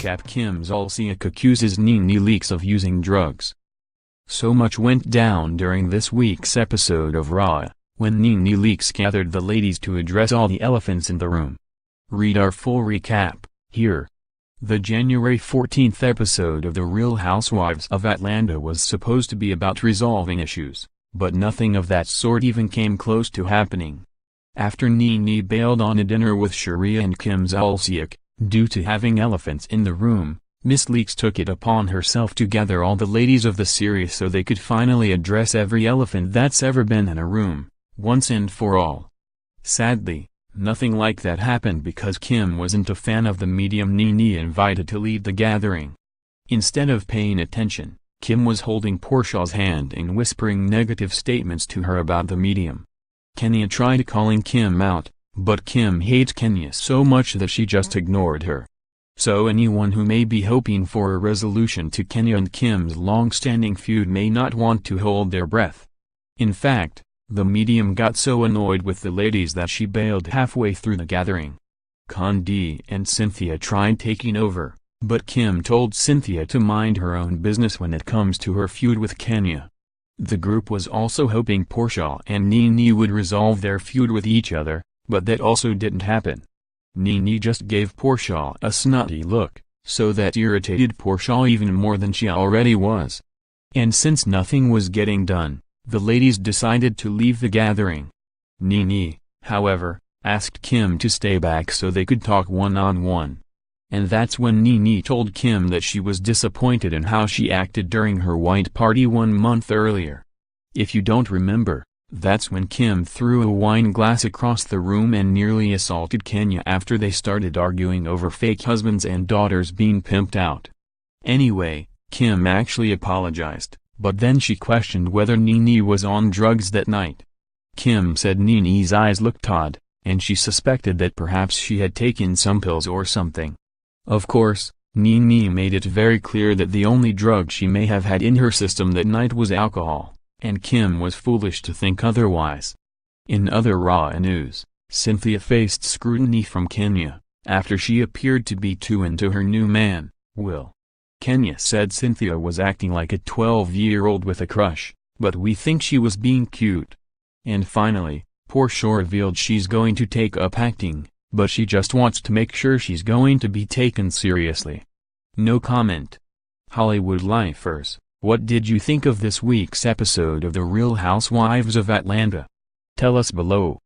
recap: Zolciak accuses NeNe Leakes of using drugs. So much went down during this week's episode of RHOA, when NeNe Leakes gathered the ladies to address all the elephants in the room. Read our full recap here. The January 14th episode of The Real Housewives of Atlanta was supposed to be about resolving issues, but nothing of that sort even came close to happening. After NeNe bailed on a dinner with Sharia and Zolciak, due to having elephants in the room, Miss Leakes took it upon herself to gather all the ladies of the series so they could finally address every elephant that's ever been in a room, once and for all. Sadly, nothing like that happened because Kim wasn't a fan of the medium NeNe invited to lead the gathering. Instead of paying attention, Kim was holding Portia's hand and whispering negative statements to her about the medium. Kenya tried calling Kim out, but Kim hates Kenya so much that she just ignored her. So anyone who may be hoping for a resolution to Kenya and Kim's long-standing feud may not want to hold their breath. In fact, the medium got so annoyed with the ladies that she bailed halfway through the gathering. Condi and Cynthia tried taking over, but Kim told Cynthia to mind her own business when it comes to her feud with Kenya. The group was also hoping Portia and NeNe would resolve their feud with each other, but that also didn't happen. NeNe just gave Portia a snotty look, so that irritated Portia even more than she already was. And since nothing was getting done, the ladies decided to leave the gathering. NeNe, however, asked Kim to stay back so they could talk one-on-one. And that's when NeNe told Kim that she was disappointed in how she acted during her white party 1 month earlier. If you don't remember, that's when Kim threw a wine glass across the room and nearly assaulted Kenya after they started arguing over fake husbands and daughters being pimped out. Anyway, Kim actually apologized, but then she questioned whether NeNe was on drugs that night. Kim said NeNe's eyes looked odd, and she suspected that perhaps she had taken some pills or something. Of course, NeNe made it very clear that the only drug she may have had in her system that night was alcohol, and Kim was foolish to think otherwise. In other RHOA news, Cynthia faced scrutiny from Kenya, after she appeared to be too into her new man, Will. Kenya said Cynthia was acting like a 12-year-old with a crush, but we think she was being cute. And finally, Portia revealed she's going to take up acting, but she just wants to make sure she's going to be taken seriously. No comment. Hollywood lifers, what did you think of this week's episode of The Real Housewives of Atlanta? Tell us below.